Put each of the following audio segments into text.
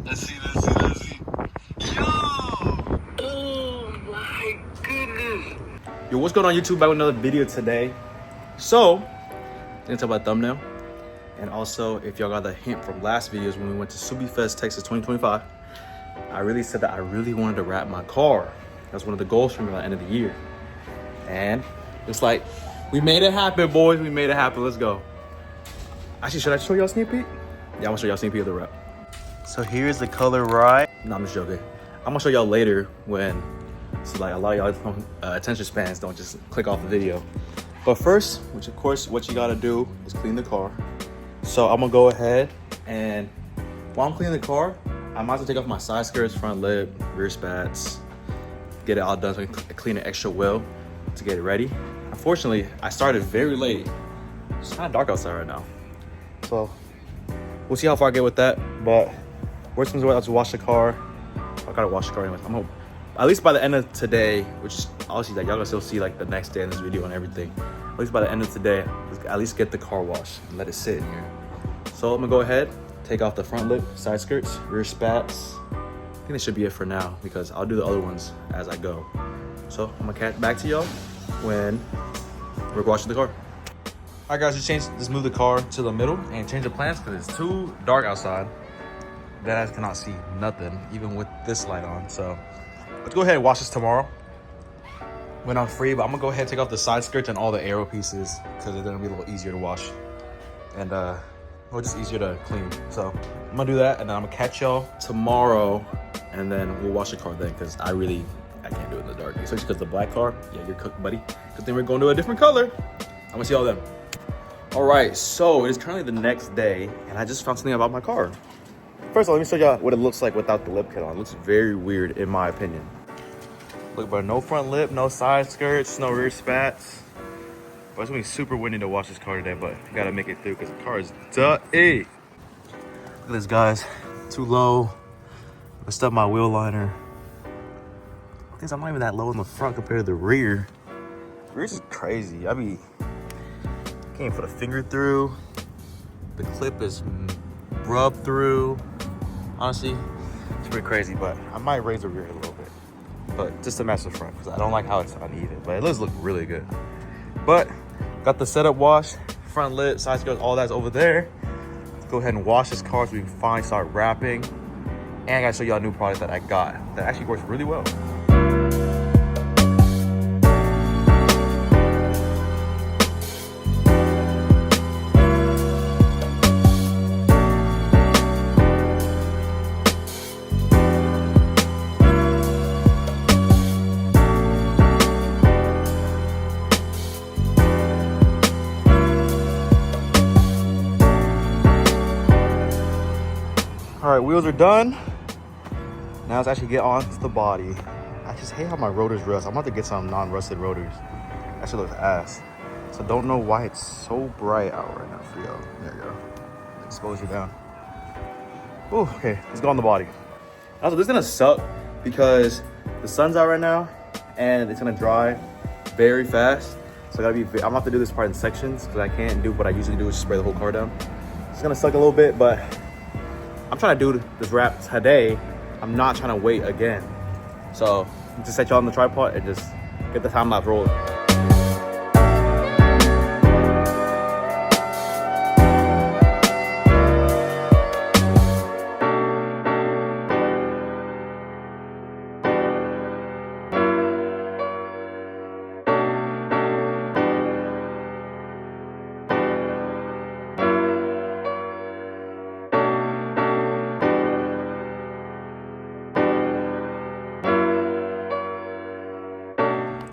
Let's see, let's see, let's see. Yo! Oh my goodness. Yo, what's going on YouTube? Back with another video today. So, I'm gonna talk about thumbnail. And also, if y'all got the hint from last videos when we went to Subi Fest, Texas 2025, I really said that I really wanted to wrap my car. That's one of the goals for me by the end of the year. And it's like, we made it happen, boys. We made it happen. Let's go. Actually, should I show y'all a sneak peek? Yeah, I'm gonna show y'all a sneak peek of the wrap. So here's the color ride. No, I'm just joking. I'm gonna show y'all later when, so like a lot of y'all attention spans don't just click off the video. But first, which of course, what you gotta do is clean the car. So I'm gonna go ahead and while I'm cleaning the car, I might as well take off my side skirts, front lip, rear spats, get it all done so I can clean it extra well to get it ready. Unfortunately, I started very late. It's kind of dark outside right now. So we'll see how far I get with that. But worst comes to worst, I'll just wash the car. I gotta wash the car anyways. I'm hoping at least by the end of today, which obviously like y'all gonna still see like the next day in this video and everything. At least by the end of today, at least get the car washed and let it sit in here. So I'm gonna go ahead, take off the front lip, side skirts, rear spats. I think that should be it for now because I'll do the other ones as I go. So I'm gonna catch back to y'all when we're washing the car. All right, guys, just move the car to the middle and change the plans because it's too dark outside. That I cannot see nothing, even with this light on. So let's go ahead and wash this tomorrow when I'm free. But I'm gonna go ahead and take off the side skirts and all the arrow pieces because they're gonna be a little easier to wash and well, just easier to clean. So I'm gonna do that, and then I'm gonna catch y'all tomorrow, and then we'll wash the car then because I can't do it in the dark, especially because the black car. Yeah, you're cooked, buddy. Because then we're going to a different color. I'm gonna see y'all then. All right, so it is currently the next day, and I just found something about my car. First of all, let me show y'all what it looks like without the lip kit on. It looks very weird, in my opinion. Look, but no front lip, no side skirts, no rear spats. But it's gonna be super windy to wash this car today, but I gotta make it through because the car is dirty. Look at this, guys. Too low. Messed up my wheel liner. I think I'm not even that low in the front compared to the rear. The rear is crazy. I can't even put a finger through. The clip is rubbed through. Honestly, it's pretty crazy, but I might raise the rear a little bit. But just to match the front, because I don't like how it's uneven, but it does look really good. But got the setup wash, front lip, side skirts, all that's over there. Let's go ahead and wash this car so we can finally start wrapping. And I gotta show y'all a new product that I got that actually works really well. All right, wheels are done. Now let's actually get on to the body. I just hate how my rotors rust. I'm about to get some non-rusted rotors. That shit looks ass. So don't know why it's so bright out right now for y'all. There you go. Exposure down. Ooh, okay, let's go on the body. Also, this is gonna suck because the sun's out right now and it's gonna dry very fast. So I'm gonna have to do this part in sections because I can't do what I usually do, which is spray the whole car down. It's gonna suck a little bit, but I'm trying to do this wrap today. I'm not trying to wait again. So just set y'all on the tripod and just get the time lapse rolling.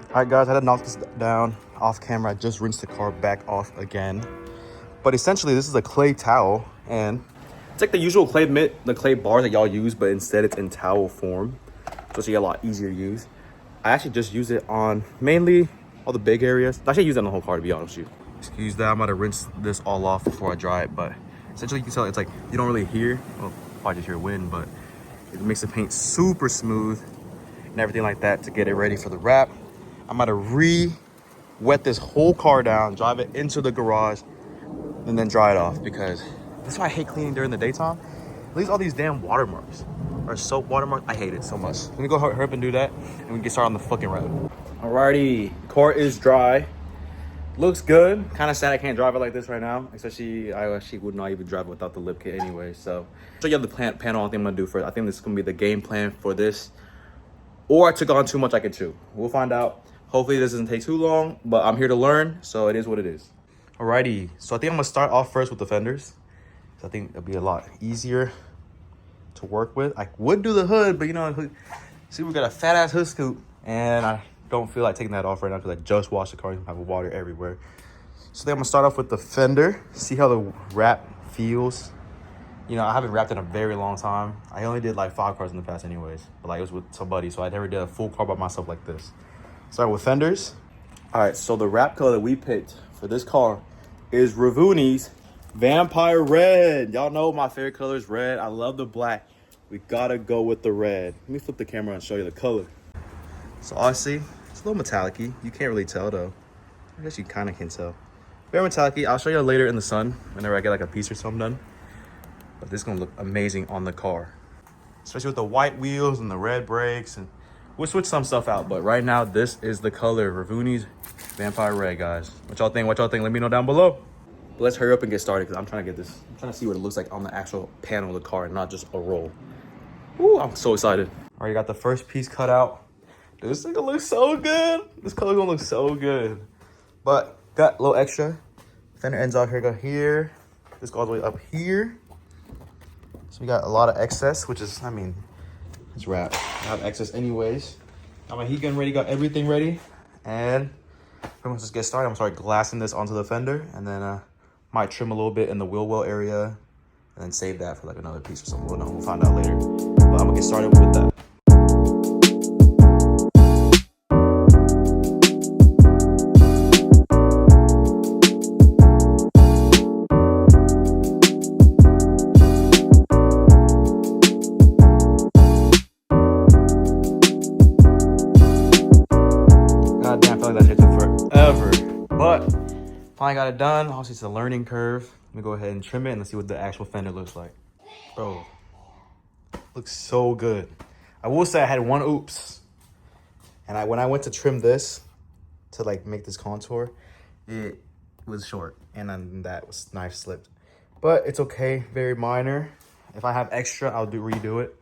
All right, guys, I had to knock this down off camera. I just rinsed the car back off again. But essentially, this is a clay towel, and it's like the usual clay mitt, the clay bars that y'all use, but instead it's in towel form. So it's a lot easier to use. I actually just use it on mainly all the big areas. I should use it on the whole car, to be honest with you. Excuse that, I'm gonna rinse this all off before I dry it, but essentially you can tell it's like, you don't really hear, well, probably just hear wind, but it makes the paint super smooth and everything like that to get it ready for the wrap. I'm gonna wet this whole car down, drive it into the garage, and then dry it off because that's why I hate cleaning during the daytime. At least all these damn watermarks are soap watermarks. I hate it so much. Let me go hurry up and do that, and we can get started on the fucking ride. Alrighty, car is dry. Looks good. Kind of sad I can't drive it like this right now. Especially, I actually would not even drive it without the lip kit anyway. So, show you the panel I think I'm gonna do first. I think this is gonna be the game plan for this. Or I took on too much I could chew. We'll find out. Hopefully this doesn't take too long, but I'm here to learn, so it is what it is. Alrighty, so I think I'm gonna start off first with the fenders. So I think it'll be a lot easier to work with. I would do the hood, but you know, see, we got a fat ass hood scoop, and I don't feel like taking that off right now because I just washed the car and have water everywhere. So I think I'm gonna start off with the fender, see how the wrap feels. You know, I haven't wrapped in a very long time. I only did like 5 cars in the past anyways, but like it was with somebody, so I never did a full car by myself like this. Start with fenders. All right, so the wrap color that we picked for this car is Ravuni's Vampire Red. Y'all know my favorite color is red. I love the black. We gotta go with the red. Let me flip the camera and show you the color. So honestly, it's a little metallic-y. You can't really tell though. I guess you kind of can tell. Very metallic-y. I'll show you later in the sun whenever I get like a piece or something done. But this is gonna look amazing on the car, especially with the white wheels and the red brakes. And we'll switch some stuff out, but right now this is the color Ravuni's Vampire Red, guys. What y'all think? What y'all think? Let me know down below. But let's hurry up and get started because I'm trying to get this. I'm trying to see what it looks like on the actual panel of the car and not just a roll. Ooh, I'm so excited. Already got the first piece cut out. Dude, this thing gonna look so good. This color gonna look so good. But got a little extra. Fender ends out here, go here. This goes all the way up here. So we got a lot of excess, which is, I mean, it's wrapped. I have excess anyways. Got my heat gun ready, got everything ready. And pretty much just get started. I'm gonna start glassing this onto the fender, and then might trim a little bit in the wheel well area, and then save that for like another piece or something. We'll find out later. But I'm gonna get started with that. God damn, I feel like that shit took forever. But finally got it done. Obviously, it's a learning curve. Let me go ahead and trim it and let's see what the actual fender looks like. Bro, looks so good. I will say I had one oops. And when I went to trim this to like make this contour, it was short. And then that was knife slipped. But it's okay, very minor. If I have extra, I'll redo it.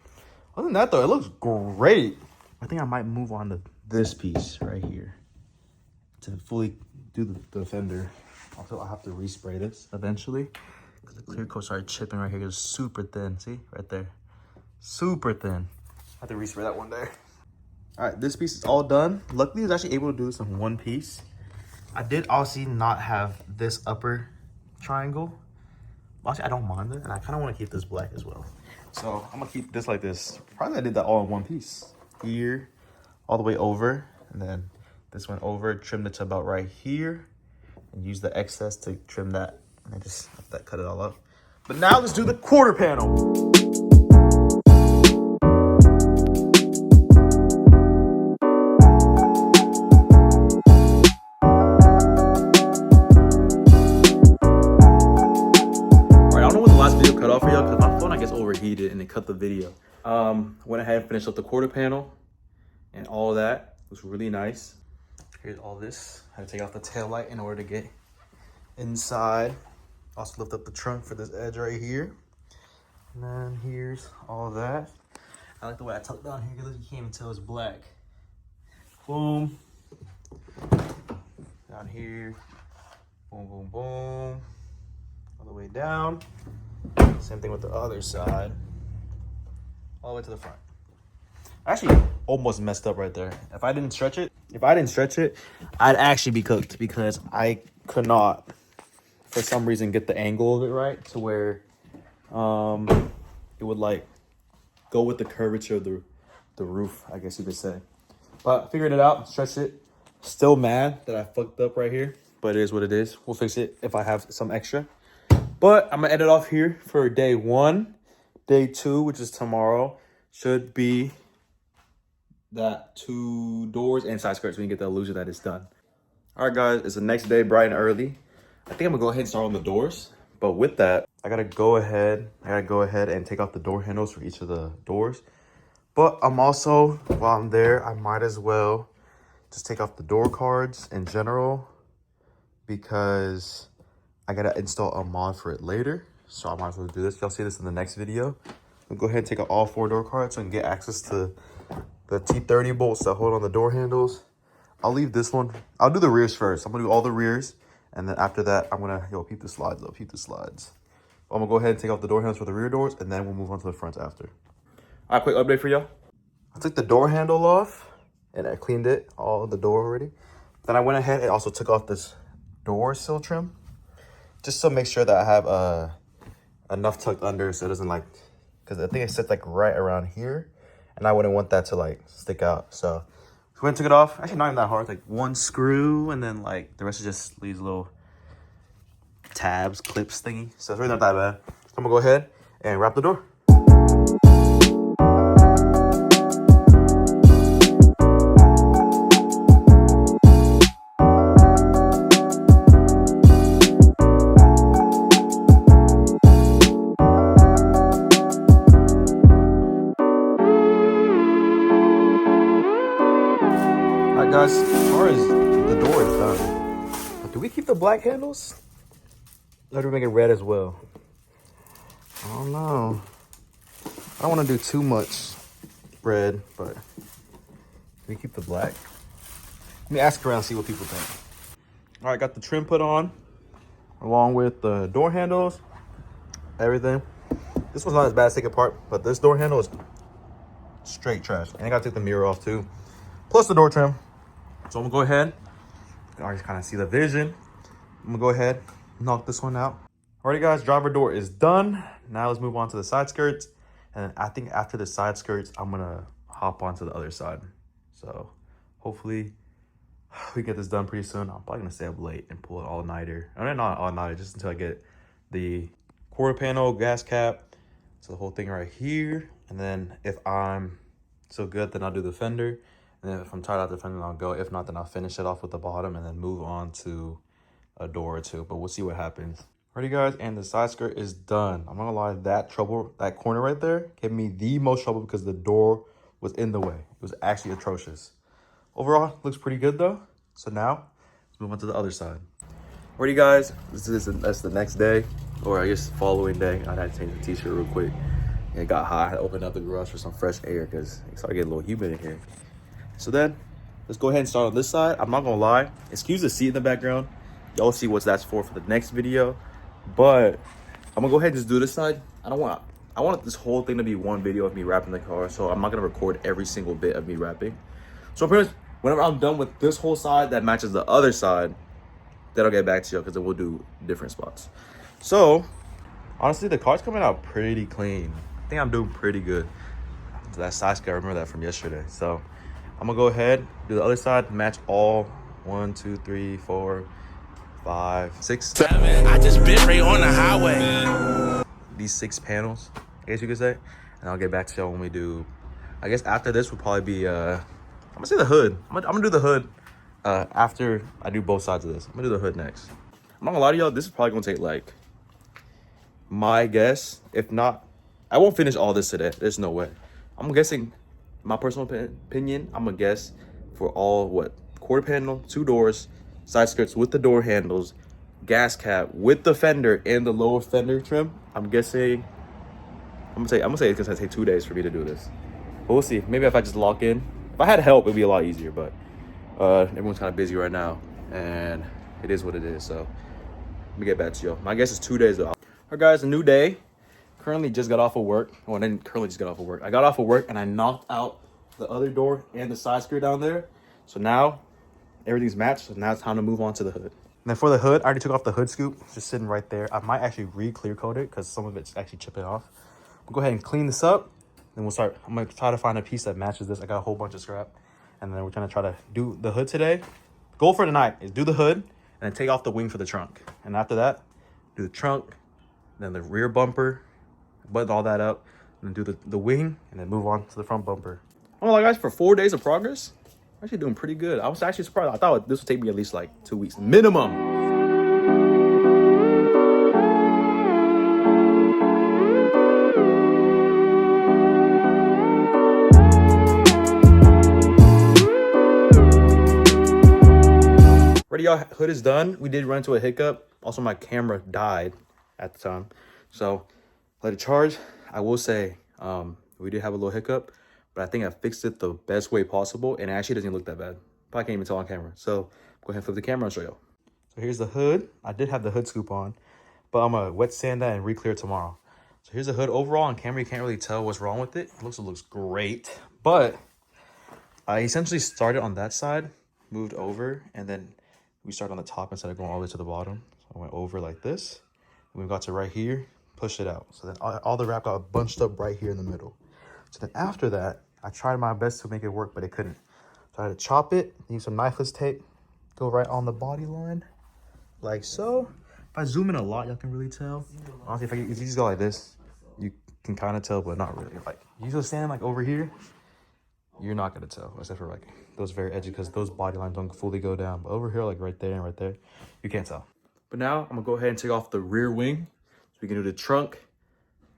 Other than that though, it looks great. I think I might move on to this piece right here to fully do the fender. Also, I'll have to respray this eventually because the clear coat started chipping right here. It's super thin. See right there, super thin. I have to respray that one day. All right, this piece is all done. Luckily, I was actually able to do this in one piece. I did obviously not have this upper triangle. Actually, I don't mind it, and I kind of want to keep this black as well. So I'm gonna keep this like this. Probably I did that all in one piece. Here, all the way over, and then this went over, trimmed it to about right here, and use the excess to trim that. And I just have that cut it all up. But now let's do the quarter panel. All right, I don't know when the last video cut off for y'all because my phone I guess overheated and it cut the video. Went ahead and finished up the quarter panel and all of that. It was really nice. Here's all this. I had to take off the tail light in order to get inside. Also lift up the trunk for this edge right here. And then here's all that. I like the way I tucked down here because you can't even tell it's black. Boom. Down here. Boom, boom, boom. All the way down. Same thing with the other side. All the way to the front. Actually, almost messed up right there. If I didn't stretch it, I'd actually be cooked because I could not, for some reason, get the angle of it right to where it would like go with the curvature of the roof, I guess you could say. But I figured it out, stretched it. Still mad that I fucked up right here, but it is what it is. We'll fix it if I have some extra. But I'm gonna end it off here for day 1. Day 2, which is tomorrow, should be that 2 doors and side skirts. We can get the illusion that it's done. All right, guys, it's the next day, bright and early. I think I'm gonna go ahead and start on the doors. But with that, I gotta go ahead and take off the door handles for each of the doors. But I'm also, while I'm there, I might as well just take off the door cards in general because I gotta install a mod for it later. So I might as well do this. Y'all see this in the next video. I'll go ahead and take out all 4 door cards so I can get access to the T30 bolts that hold on the door handles. I'll leave this one. I'll do the rears first. I'm gonna do all the rears. And then after that, I'm gonna, peep the slides though, peep the slides. I'm gonna go ahead and take off the door handles for the rear doors and then we'll move on to the fronts after. All right, quick update for y'all. I took the door handle off and I cleaned it, all the door already. Then I went ahead and also took off this door sill trim just to make sure that I have enough tucked under so it doesn't like, because I think it sits like right around here and I wouldn't want that to like stick out. So we went and took it off. Actually, not even that hard. Like 1 screw, and then like the rest is just these little tabs, clips thingy. So it's really not that bad. So I'm gonna go ahead and wrap the door. Alright guys, as far as the door is done, but do we keep the black handles? Or do we make it red as well? I don't know. I don't want to do too much red, but we keep the black. Let me ask around and see what people think. Alright, got the trim put on, along with the door handles, everything. This one's not as bad as take apart, but this door handle is straight trash. And I gotta take the mirror off too. Plus the door trim. So I'm gonna go ahead. You can already kind of see the vision. I'm gonna go ahead, knock this one out. Alrighty guys, driver door is done. Now let's move on to the side skirts. And I think after the side skirts, I'm gonna hop onto the other side. So hopefully we get this done pretty soon. I'm probably gonna stay up late and pull it all-nighter. I mean, not all-nighter, just until I get the quarter panel, gas cap. So the whole thing right here. And then if I'm so good, then I'll do the fender. And then if I'm tired out the fender, I'll go. If not, then I'll finish it off with the bottom and then move on to a door or two. But we'll see what happens. Alrighty guys, and the side skirt is done. I'm not gonna lie, that corner right there gave me the most trouble because the door was in the way. It was actually atrocious. Overall, looks pretty good though. So now, let's move on to the other side. Alrighty guys, that's the next day, or I guess following day. I had to change the t-shirt real quick. It got hot. I had to open up the garage for some fresh air because it started getting a little humid in here. So then, let's go ahead and start on this side. I'm not gonna lie, excuse the seat in the background. Y'all see what that's for the next video. But I'm gonna go ahead and just do this side. I want this whole thing to be one video of me wrapping the car. So I'm not gonna record every single bit of me wrapping. So pretty much, whenever I'm done with this whole side that matches the other side, then I'll get back to you because then we'll do different spots. So honestly, the car's coming out pretty clean. I think I'm doing pretty good. That side skirt, I remember that from yesterday. So I'm gonna go ahead, do the other side, match all 1, 2, 3, 4, 5, 6, 7. I just bit right on the highway. These 6 panels, I guess you could say. And I'll get back to y'all when we do. I guess after this will probably be I'm gonna say the hood. I'm gonna do the hood after I do both sides of this. I'm gonna do the hood next. I'm not gonna lie to y'all, this is probably gonna take like, my guess, if not, I won't finish all this today. There's no way. I'm guessing, my personal opinion, I'm gonna guess for all quarter panel, 2 doors, side skirts with the door handles, gas cap with the fender and the lower fender trim. I'm guessing, I'm gonna say it's gonna take 2 days for me to do this. But we'll see. Maybe if I just lock in. If I had help, it'd be a lot easier. But everyone's kind of busy right now, and it is what it is. So let me get back to y'all. My guess is 2 days though. All right, guys, a new day. Currently just got off of work. Well, I didn't currently just got off of work. I got off of work and I knocked out the other door and the side skirt down there. So now everything's matched. So now it's time to move on to the hood. And then for the hood, I already took off the hood scoop. It's just sitting right there. I might actually re-clear coat it because some of it's actually chipping off. We'll go ahead and clean this up. Then we'll start. I'm going to try to find a piece that matches this. I got a whole bunch of scrap. And then we're going to try to do the hood today. Goal for tonight is do the hood and then take off the wing for the trunk. And after that, do the trunk, then the rear bumper, button all that up, and then do the wing, and then move on to the front bumper. Oh my guys, for 4 days of progress, I'm actually doing pretty good. I was actually surprised. I thought this would take me at least like 2 weeks minimum. Already, y'all, hood is done. We did run into a hiccup. Also, my camera died at the time. So, let it charge. I will say, we did have a little hiccup, but I think I fixed it the best way possible, and it actually doesn't look that bad. Probably can't even tell on camera. So, go ahead and flip the camera and show y'all. So, here's the hood. I did have the hood scoop on, but I'm going to wet sand that and re-clear tomorrow. So, here's the hood. Overall, on camera, you can't really tell what's wrong with it. It looks great, but I essentially started on that side, moved over, and then we started on the top instead of going all the way to the bottom. So I went over like this. And we got to right here, pushed it out. So then all the wrap got bunched up right here in the middle. So then after that, I tried my best to make it work, but it couldn't. So I had to chop it, use some knifeless tape, go right on the body line, like so. If I zoom in a lot, y'all can really tell. Honestly, if you just go like this, you can kind of tell, but not really. Like, you just stand like over here, you're not gonna tell, except for like those very edges, because those body lines don't fully go down. But over here, like right there and right there, you can't tell. But now I'm gonna go ahead and take off the rear wing so we can do the trunk.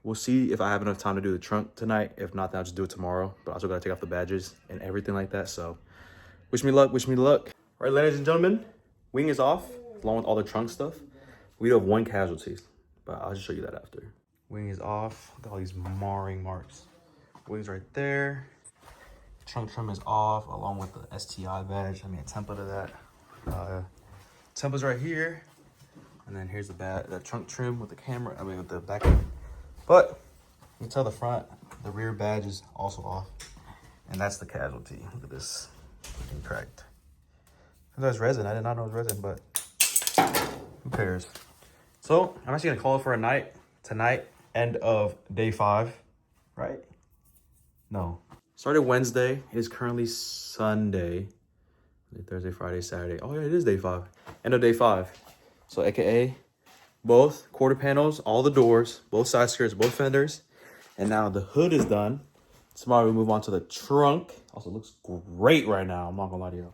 We'll see if I have enough time to do the trunk tonight. If not, then I'll just do it tomorrow. But I also gotta take off the badges and everything like that. So wish me luck, wish me luck. All right, ladies and gentlemen, wing is off along with all the trunk stuff. We do have one casualty, but I'll just show you that after. Wing is off. Look at all these marring marks. Wing's right there. Trunk trim is off along with the STI badge. I mean, a template of that. Template's right here. And then here's the trunk trim with the camera. I mean, with the back. But you can tell the front, the rear badge is also off. And that's the casualty. Look at this. Looking cracked. That's resin. I did not know it was resin, but who cares? So I'm actually gonna call it for a night. Tonight, end of day 5, right? No. Started Wednesday. It is currently Sunday. Thursday, Friday, Saturday. Oh yeah, it is day 5. End of day 5. So AKA both quarter panels, all the doors, both side skirts, both fenders. And now the hood is done. Tomorrow we move on to the trunk. Also looks great right now. I'm not gonna lie to you.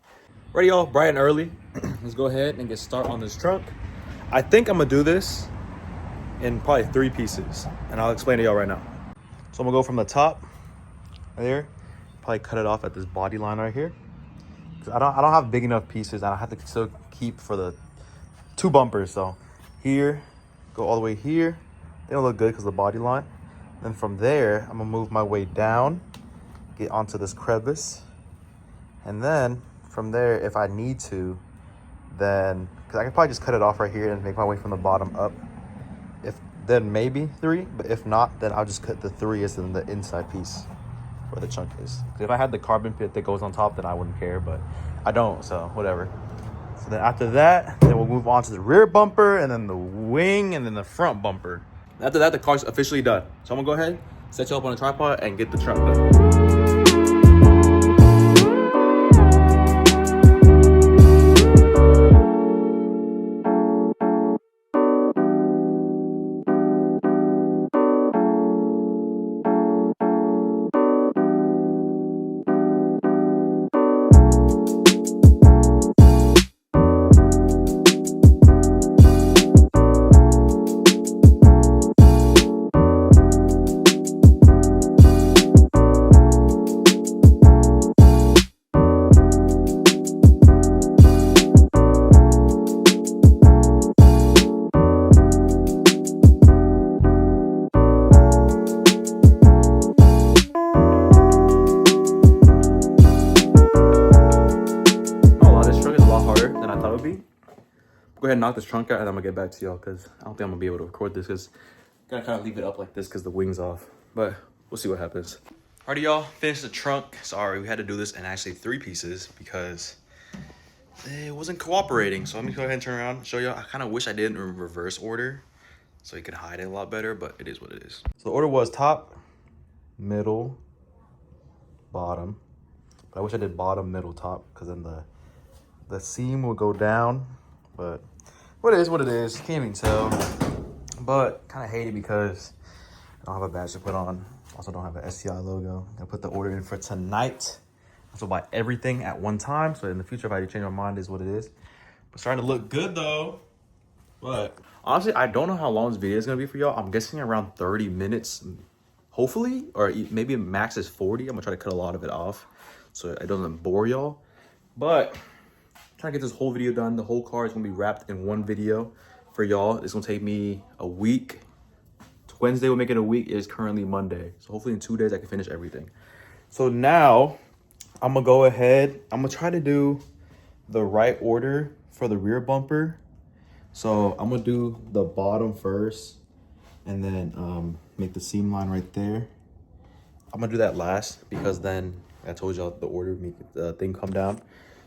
Ready, y'all, bright and early. Let's go ahead and get started on this trunk. I think I'm gonna do this in probably 3 pieces. And I'll explain to y'all right now. So I'm gonna go from the top right there. Probably cut it off at this body line right here. I don't have big enough pieces. I have to still keep for the 2 bumpers. So here, go all the way here. They don't look good because of the body line. Then from there, I'm gonna move my way down, get onto this crevice. And then from there, if I need to, then, because I can probably just cut it off right here and make my way from the bottom up. Then maybe 3, but if not, then I'll just cut the 3 as in the inside piece where the chunk is. If I had the carbon pit that goes on top, then I wouldn't care, but I don't, so whatever. So then after that, then we'll move on to the rear bumper, and then the wing, and then the front bumper. After that, the car's officially done. So I'm gonna go ahead, set you up on a tripod, and get the trunk done. Go ahead and knock this trunk out, and I'm gonna get back to y'all because I don't think I'm gonna be able to record this because I gotta kind of leave it up like this because the wing's off. But we'll see what happens. Alrighty, y'all, finished the trunk. Sorry, we had to do this in actually 3 pieces because it wasn't cooperating. So let me go ahead and turn around and show y'all. I kind of wish I did in reverse order so you could hide it a lot better, but it is what it is. So the order was top, middle, bottom. But I wish I did bottom, middle, top, because then the seam will go down. But what it is, can't even tell. But kind of hate it because I don't have a badge to put on. Also don't have an STI logo. I'm gonna put the order in for tonight. I have to buy everything at one time. So in the future, if I change my mind, is what it is. But starting to look good though. But honestly, I don't know how long this video is gonna be for y'all. I'm guessing around 30 minutes, hopefully, or maybe max is 40. I'm gonna try to cut a lot of it off so it doesn't bore y'all. But trying to get this whole video done. The whole car is gonna be wrapped in one video for y'all. It's gonna take me a week. Wednesday will make it a week. It is currently Monday. So hopefully in 2 days I can finish everything. So now I'm gonna go ahead. I'm gonna try to do the right order for the rear bumper. So I'm gonna do the bottom first and then make the seam line right there. I'm gonna do that last because then I told y'all the order make the thing come down.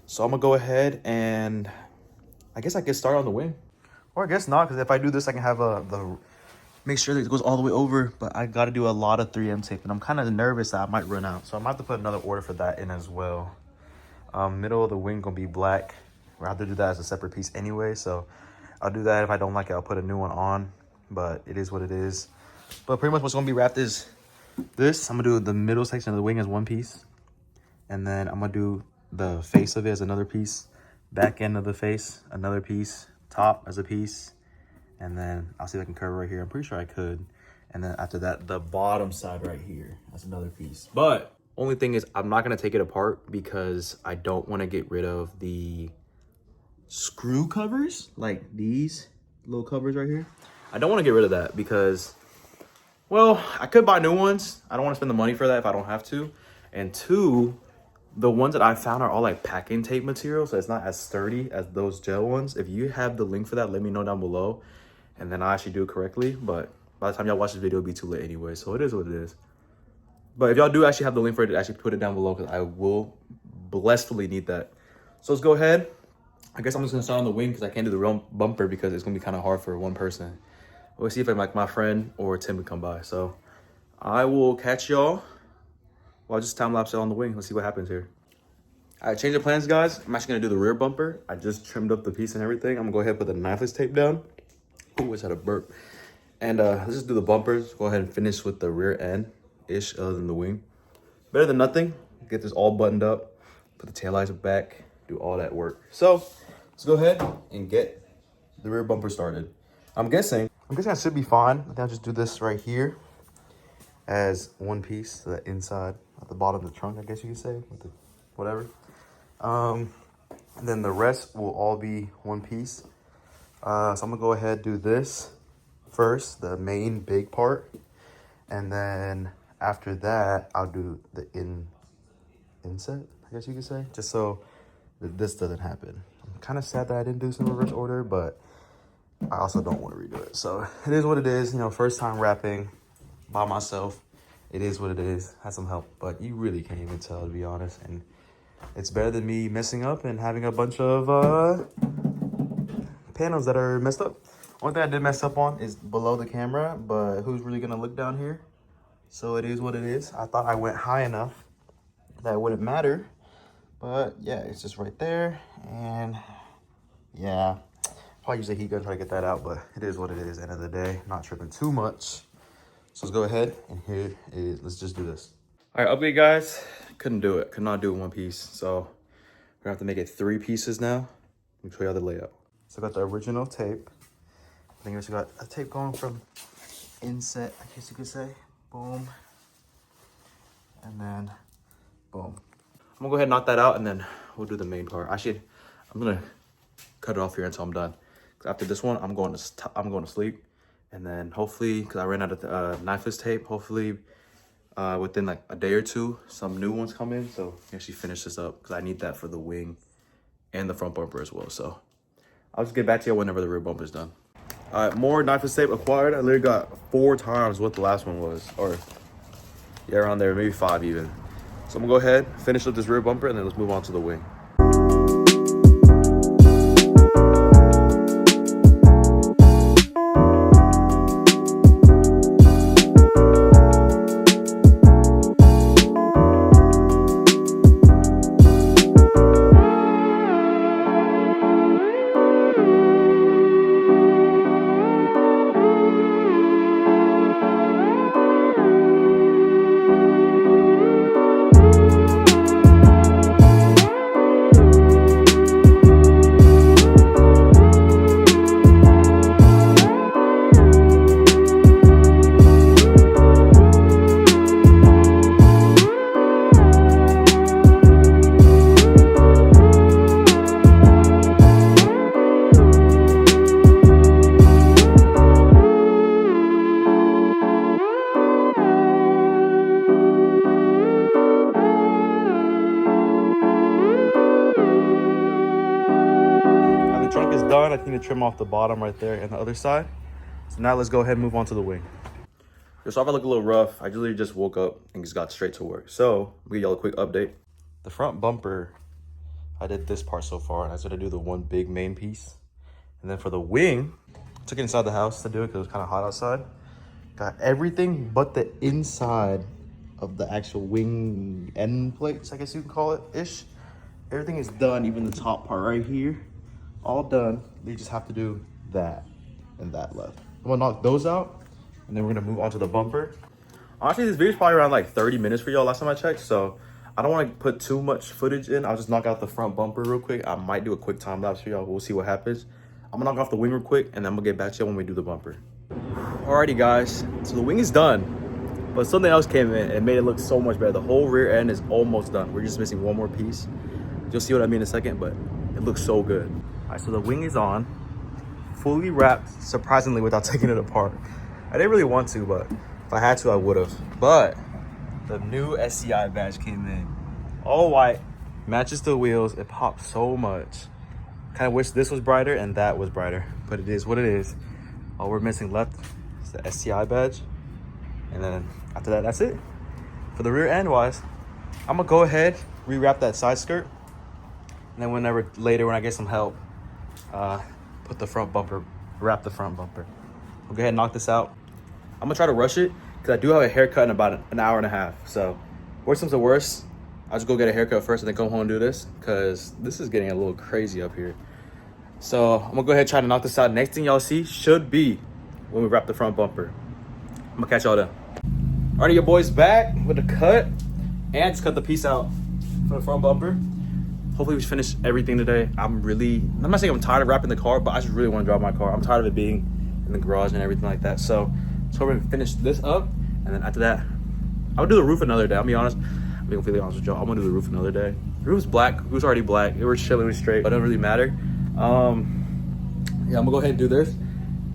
So I'm gonna go ahead and I guess I can start on the wing. Or I guess not, because if I do this, I can have make sure that it goes all the way over, but I gotta do a lot of 3M tape and I'm kind of nervous that I might run out. So I might have to put another order for that in as well. Middle of the wing gonna be black. We'll have to do that as a separate piece anyway. So I'll do that. If I don't like it, I'll put a new one on, but it is what it is. But pretty much what's gonna be wrapped is this. I'm gonna do the middle section of the wing as one piece. And then I'm gonna do the face of it as another piece. Back end of the face, another piece. Top as a piece. And then I'll see if I can curve right here. I'm pretty sure I could. And then after that, the bottom side right here. That's another piece. But only thing is I'm not going to take it apart because I don't want to get rid of the screw covers. Like these little covers right here. I don't want to get rid of that because, well, I could buy new ones. I don't want to spend the money for that if I don't have to. And two, the ones that I found are all like packing tape material. So it's not as sturdy as those gel ones. If you have the link for that, let me know down below. And then I actually do it correctly, but by the time y'all watch this video, it'll be too late anyway. So it is what it is. But if y'all do actually have the link for it, actually put it down below because I will blessedly need that. So let's go ahead. I guess I'm just gonna start on the wing because I can't do the real bumper because it's gonna be kind of hard for one person. We'll see if like my friend or Tim would come by. So I will catch y'all. Well, I'll just time lapse it on the wing. Let's see what happens here. All right, change of plans, guys. I'm actually gonna do the rear bumper. I just trimmed up the piece and everything. I'm gonna go ahead and put the knifeless tape down. Oh, I just had a burp. And let's just do the bumpers. Go ahead and finish with the rear end-ish other than the wing. Better than nothing. Get this all buttoned up. Put the taillights back. Do all that work. So let's go ahead and get the rear bumper started. I'm guessing I should be fine. I think I'll just do this right here as one piece, the inside at the bottom of the trunk, I guess you could say, with the whatever. And then the rest will all be one piece. So I'm gonna go ahead and do this first, the main big part. And then after that, I'll do the inset, I guess you could say, just so that this doesn't happen. I'm kind of sad that I didn't do this in reverse order, but I also don't want to redo it. So it is what it is, you know, first time wrapping by myself. It is what it is. Had some help, but you really can't even tell, to be honest. And it's better than me messing up and having a bunch of panels that are messed up. One thing I did mess up on is below the camera, but who's really gonna look down here? So it is what it is. I thought I went high enough that it wouldn't matter, but yeah, it's just right there. And yeah, probably use a heat gun to try to get that out, but it is what it is. End of the day, not tripping too much. So let's go ahead and here it is. Let's just do this. All right, update, guys. Couldn't do it. Could not do it in one piece. So we're gonna have to make it 3 pieces now. Let me show you the layout. So I got the original tape. I think we just got a tape going from inset, I guess you could say. Boom. And then boom. I'm gonna go ahead and knock that out and then we'll do the main part. Actually, I'm gonna cut it off here until I'm done. Cause after this one, I'm going to sleep. And then hopefully, cause I ran out of knifeless tape, hopefully within like a day or two, some new ones come in. So I actually finish this up because I need that for the wing and the front bumper as well. So I'll just get back to you whenever the rear bumper is done. All right, more knifeless tape acquired. I literally got 4 times what the last one was, or yeah, around there, maybe 5 even. So I'm gonna go ahead, finish up this rear bumper, and then let's move on to the wing. done. I need to trim off the bottom right there and the other side. So now let's go ahead and move on to the wing. So if I look a little rough, I literally just woke up and just got straight to work. So I'll give y'all a quick update. The front bumper, I did this part so far, and I was gonna do the one big main piece. And then for the wing, I took it inside the house to do it because it was kind of hot outside. Got everything but the inside of the actual wing end plates, I guess you can call it, ish. Everything is done, even the top part right here, all done. They just have to do that and that left. I'm gonna knock those out, and then we're gonna move on to the bumper. Honestly, this video is probably around like 30 minutes for y'all last time I checked, so I don't want to put too much footage in. I'll just knock out the front bumper real quick. I might do a quick time lapse for y'all. We'll see what happens. I'm gonna knock off the wing real quick, and then I'm gonna get back to you when we do the bumper. Alrighty guys, so the wing is done, but something else came in and it made it look so much better. The whole rear end is almost done. We're just missing one more piece. You'll see what I mean in a second, but it looks so good. Alright, so the wing is on, fully wrapped, surprisingly, without taking it apart. I didn't really want to, but if I had to, I would have. But the new STI badge came in, all white, matches the wheels. It pops so much. Kind of wish this was brighter and that was brighter, but it is what it is. All we're missing left is the STI badge, and then after that, that's it. For the rear end wise, I'm gonna go ahead, rewrap that side skirt, and then whenever later when I get some help, put the front bumper, wrap the front bumper. We'll go ahead and knock this out. I'm gonna try to rush it because I do have a haircut in about an hour and a half. So worst comes to worst, I'll just go get a haircut first and then come home and do this, because this is getting a little crazy up here. So I'm gonna go ahead and try to knock this out. Next thing y'all see should be when we wrap the front bumper. I'm gonna catch y'all then. Alrighty, your boy's back with the cut, and just cut the piece out for the front bumper. Hopefully we finish everything today. I'm not saying I'm tired of wrapping the car, but I just really want to drive my car. I'm tired of it being in the garage and everything like that. So we're gonna finish this up, and then after that, I'll do the roof another day. I'll be honest. I'm being completely honest with y'all. I'm gonna do the roof another day. The roof's black. It was already black. It was chilling, it was straight, but it doesn't really matter. Yeah, I'm gonna go ahead and do this,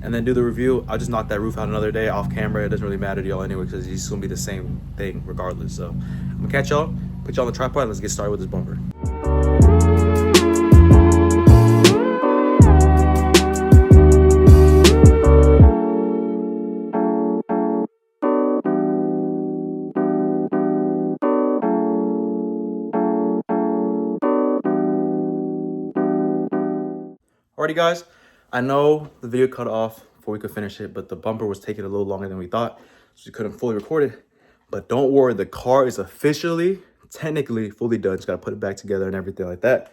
and then do the review. I'll just knock that roof out another day off camera. It doesn't really matter to y'all anyway, because it's gonna be the same thing regardless. So I'm gonna catch y'all, put y'all on the tripod, and let's get started with this bumper. Alrighty guys, I know the video cut off before we could finish it, but the bumper was taking a little longer than we thought, so we couldn't fully record it. But don't worry, the car is officially, technically fully done. Just gotta put it back together and everything like that.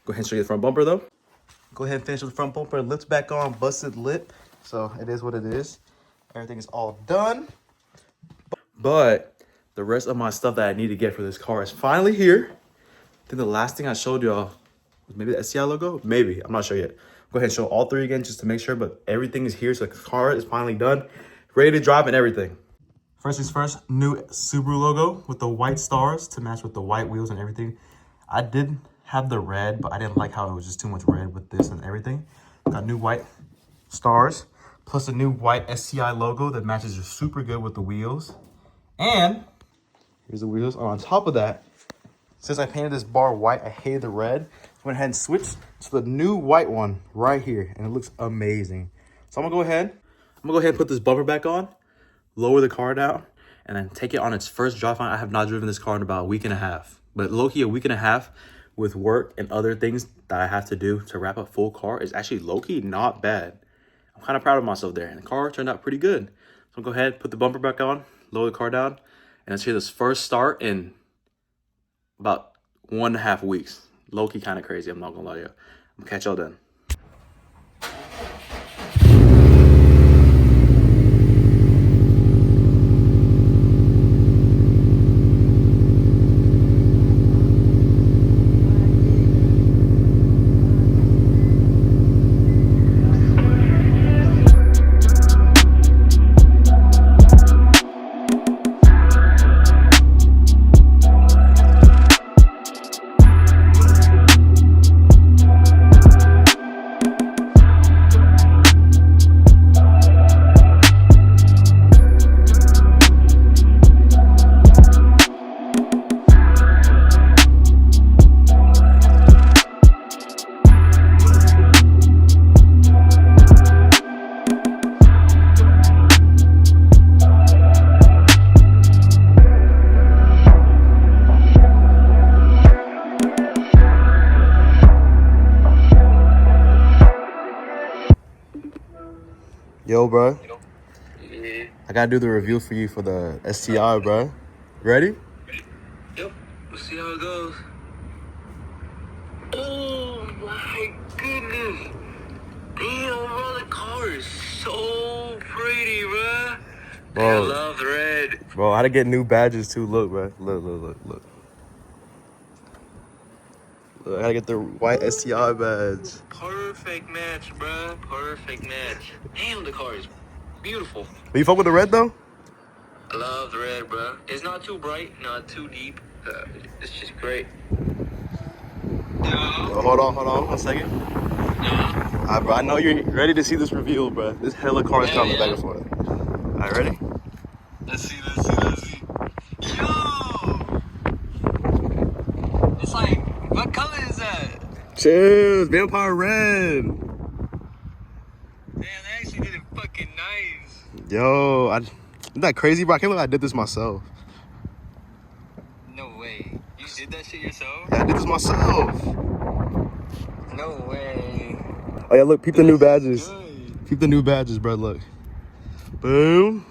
Go ahead and show you the front bumper though. Go ahead and finish with the front bumper. Lips back on, busted lip. So it is what it is. Everything is all done. But the rest of my stuff that I need to get for this car is finally here. I think the last thing I showed y'all was maybe the STI logo. Maybe, I'm not sure yet. Go ahead and show all three again just to make sure, but everything is here. So the car is finally done, ready to drive and everything. First things first, new Subaru logo with the white stars to match with the white wheels and everything. I did have the red, but I didn't like how it was just too much red with this and everything. Got new white stars, plus a new white STI logo that matches super good with the wheels. And here's the wheels. On top of that, since I painted this bar white, I hated the red. Went ahead and switched to the new white one right here, and it looks amazing. So I'm gonna go ahead and put this bumper back on, lower the car down, and then take it on its first drive. I have not driven this car in about a week and a half, but low-key a week and a half with work and other things that I have to do to wrap up full car is actually low-key not bad. I'm kind of proud of myself there, and the car turned out pretty good. So I'll go ahead, put the bumper back on, lower the car down, and let's hear this first start in about 1.5 weeks. Low-key kind of crazy, I'm not gonna lie to you. I'm gonna catch y'all then. Yo, bro. Yeah. I gotta do the review for you for the STI, bro. Ready? Yep. We'll see how it goes. Oh my goodness. Damn, bro, the car is so pretty, bro. Bro. I love the red. Bro, I had to get new badges too. Look, bro. Look. I gotta get the white STI badge. Perfect match, bro. Perfect match. Damn, the car is beautiful. But you fuck with the red though? I love the red, bro. It's not too bright, not too deep. It's just great. Yo, hold on 1 second. Alright, bro, I know you're ready to see this reveal, bro. This hella cars coming back and forth. Alright, ready? Let's see. Yo! It's like, what color is that? Cheers, Vampire Red. Damn, they actually did it fucking nice. Yo, isn't that crazy, bro? I can't believe I did this myself. No way. You did that shit yourself? Yeah, I did this myself. No way. Oh yeah, look, peep the new badges. Good. Peep the new badges, bro, look. Boom.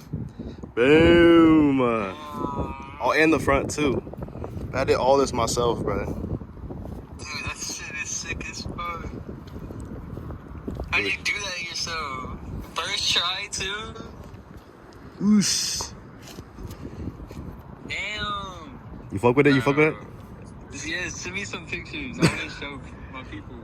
Boom. Oh, and the front too. I did all this myself, bro. Dude, that shit is sick as fuck. How did you do that yourself? First try too? Oosh. Damn. You fuck with it? You fuck with it? Yeah, send me some pictures. I want to show my people.